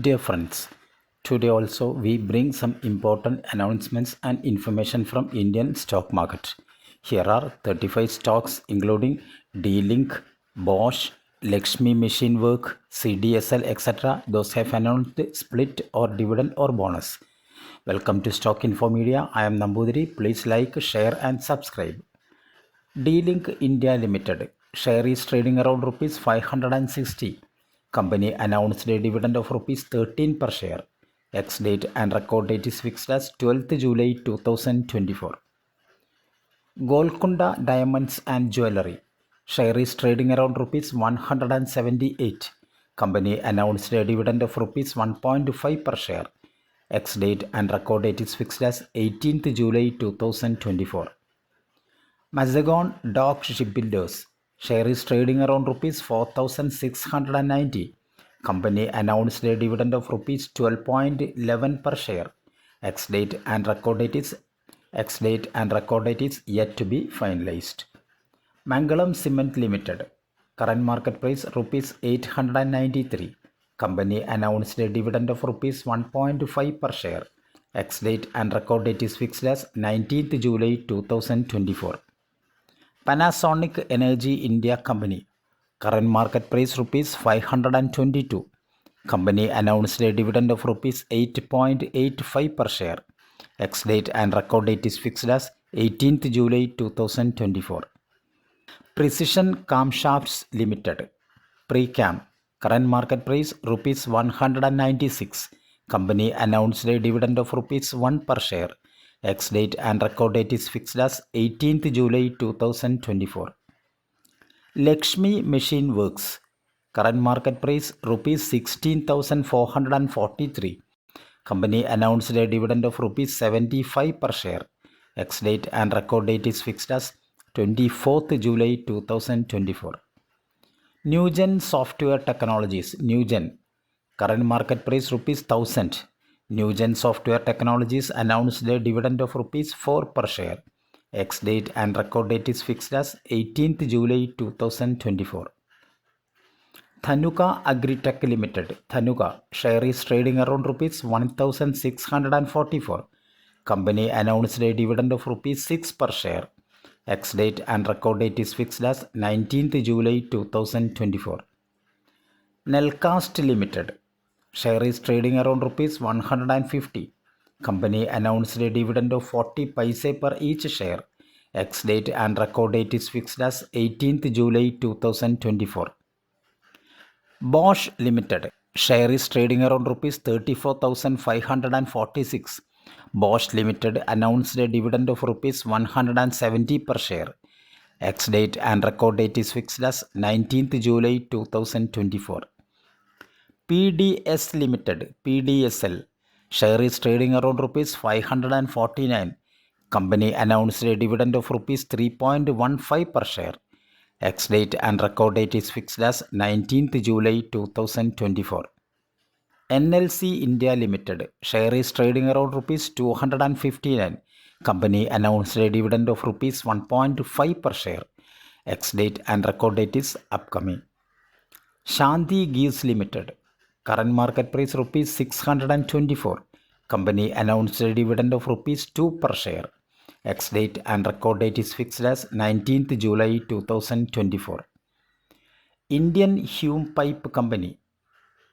Dear friends, today also we bring some important announcements and information from Indian stock market. Here are 35 stocks including D-Link, Bosch, Lakshmi Machine Work, CDSL, etc. Those have announced split or dividend or bonus. Welcome to Stock Info Media. I am Nambudiri. Please like, share and subscribe. D-Link India Limited share is trading around rupees 560. Company announced a dividend of rupees 13 per share. Ex-date and record date is fixed as 12th July 2024. Golconda Diamonds and Jewelry share is trading around rupees 178. Company announced a dividend of rupees 1.5 per share. Ex-date and record date is fixed as 18th July 2024. Mazagon Dock Shipbuilders share is trading around rupees 4,690. Company announced a dividend of rupees 12.11 per share. Ex-date and record date is yet to be finalized. Mangalam Cement Limited current market price rupees 893. Company announced a dividend of rupees 1.5 per share. Ex-date and record date is fixed as 19th July 2024. Panasonic Energy India Company current market price rupees 522. Company announced a dividend of rupees 8.85 per share. Ex-date and record date is fixed as 18th July 2024. Precision Camshafts Limited Precam current market price rupees 196. Company announced a dividend of rupees 1 per share. Ex-date and record date is fixed as 18th July 2024. Lakshmi Machine Works current market price rupees 16,443. Company announced a dividend of rupees 75 per share. Ex-date and record date is fixed as 24th July 2024. Newgen Software Technologies Newgen current market price rupees 1000. Newgen Software Technologies announced a dividend of rupees 4 per share. Ex-date and record date is fixed as 18th July 2024. Dhanuka Agritech Limited Dhanuka share is trading around rupees 1644. Company announced a dividend of rupees 6 per share. Ex-date and record date is fixed as 19th July 2024. Nelcast Limited share is trading around rupees 150. Company announced a dividend of 40 paise per each share. Ex-date and record date is fixed as 18th July 2024. Bosch Limited share is trading around rupees 34,546. Bosch Limited announced a dividend of rupees 170 per share. Ex-date and record date is fixed as 19th July 2024. PDS Limited PDSL share is trading around rupees 549. Company announced a dividend of rupees 3.15 per share. Ex-date and record date is fixed as 19th July 2024. NLC India Limited share is trading around rupees 259. Company announced a dividend of rupees 1.5 per share. Ex-date and record date is upcoming. Shanti Gears Limited current market price rupees 624. Company announced a dividend of rupees 2 per share. Ex-date and record date is fixed as 19th July 2024. Indian Hume Pipe Company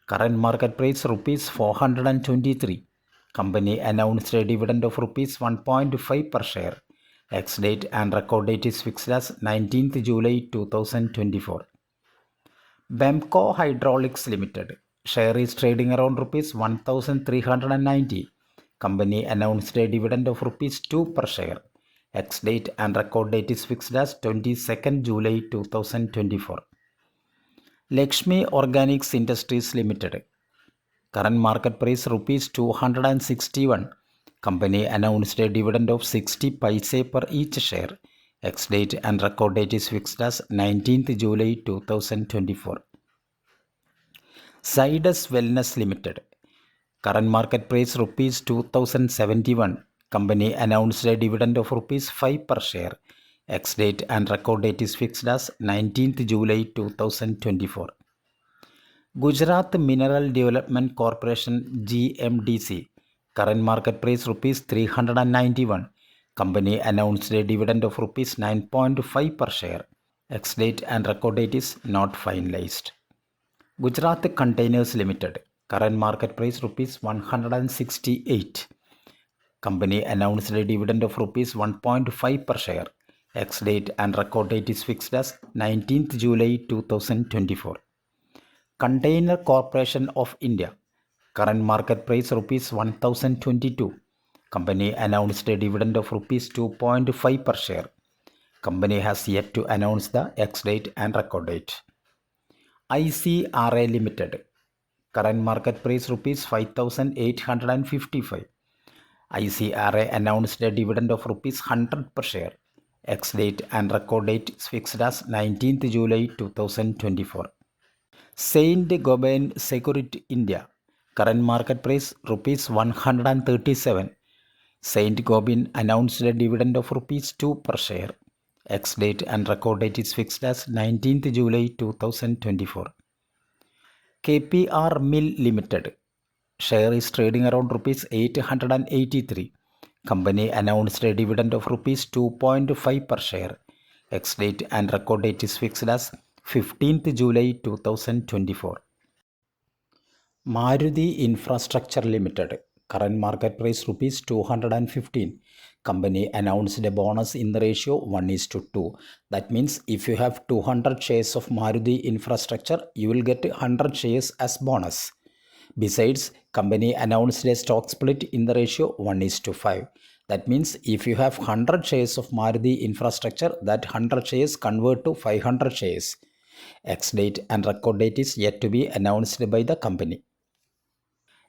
current market price rupees 423. Company announced a dividend of rupees 1.5 per share. Ex-date and record date is fixed as 19th July 2024. Bemco Hydraulics Limited share is trading around rupees 1,390. Company announced a dividend of rupees 2 per share. Ex-date and record date is fixed as 22nd July 2024. Lakshmi Organics Industries Limited current market price rupees 261. Company announced a dividend of 60 paise per each share. Ex-date and record date is fixed as 19th July 2024. Zydus Wellness Limited current market price rupees 2071. Company announced a dividend of rupees 5 per share. Ex-date and record date is fixed as 19th July 2024. Gujarat Mineral Development Corporation GMDC. Current market price rupees 391. Company announced a dividend of rupees 9.5 per share. Ex-date and record date is not finalized. Gujarat Containers Limited. Current market price rupees 168. Company announced a dividend of rupees 1.5 per share. Ex-date and record date is fixed as 19th July 2024. Container Corporation of India. Current market price rupees 1022. Company announced a dividend of rupees 2.5 per share. Company has yet to announce the ex-date and record date. ICRA Limited. Current market price rupees 5855. ICRA announced a dividend of rupees 100 per share. Ex-date and record date is fixed as 19th July 2024. Saint Gobain Security India. Current market price rupees 137. Saint Gobain announced a dividend of rupees 2 per share. Ex-date and record date is fixed as 19th July 2024. KPR Mill Limited. Share is trading around rupees 883. Company announced a dividend of rupees 2.5 per share. Ex-date and record date is fixed as 15th July 2024. Maruti Infrastructure Limited. Current market price rupees 215. Company announced a bonus in the ratio 1:2. That means if you have 200 shares of Maruti Infrastructure, you will get 100 shares as bonus. Besides, company announced a stock split in the ratio 1:5. That means if you have 100 shares of Maruti Infrastructure, that 100 shares convert to 500 shares. Ex-date and record date is yet to be announced by the company.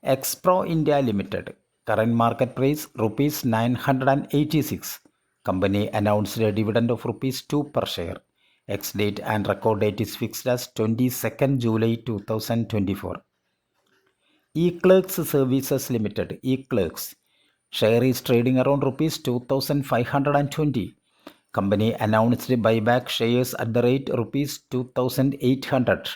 Expro India Limited. Current market price rupees 986. Company announced a dividend of rupees 2 per share. Ex-date and record date is fixed as 22nd July 2024. eClerx Services Limited. eClerx. Share is trading around rupees 2520. Company announced buyback shares at the rate rupees 2800.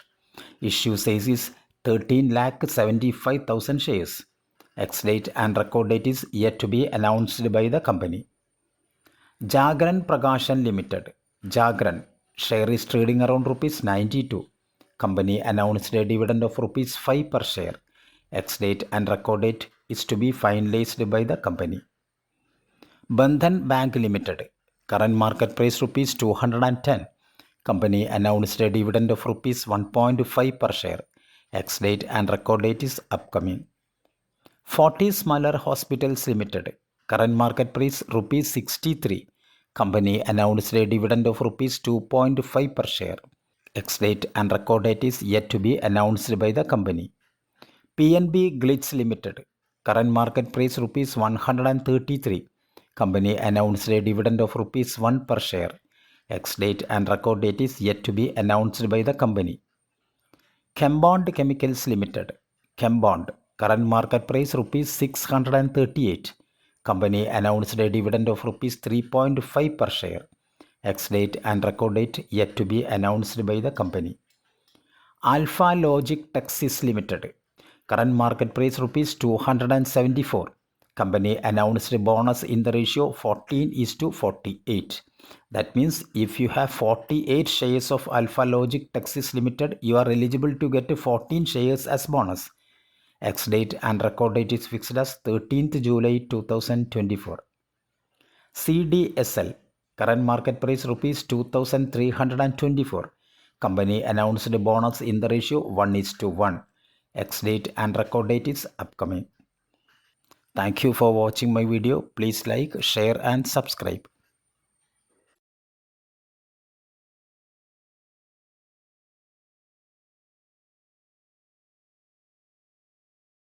Issue size is 13,75,000 shares. Ex-date and record date is yet to be announced by the company. Jagran Prakashan Limited. Jagran. Share is trading around rupees 92. Company announced a dividend of rupees 5 per share. Ex-date and record date is to be finalized by the company. Bandhan Bank Limited. Current market price rupees 210. Company announced a dividend of rupees 1.5 per share. Ex-date and record date is upcoming. Fortis Malar Hospitals Limited. Current market price rupees 63. Company announced a dividend of rupees 2.5 per share. Ex-date and record date is yet to be announced by the company. PNB Glitz Limited. Current market price rupees 133. Company announced a dividend of rupees 1 per share. Ex-date and record date is yet to be announced by the company. Chembond Chemicals Limited. Chembond. Current market price rupees 638. Company announced a dividend of rupees 3.5 per share. Ex-date and record date yet to be announced by the company. Alpha Logic Texas Limited. Current market price rupees 274. Company announced a bonus in the ratio 14:48. That means if you have 48 shares of Alpha Logic Texas Limited, you are eligible to get 14 shares as bonus. Ex-date and record date is fixed as 13th July 2024. CDSL. Current market price rupees 2324. Company announced a bonus in the ratio 1:1. Ex-date and record date is upcoming. Thank you for watching my video. Please like, share and subscribe.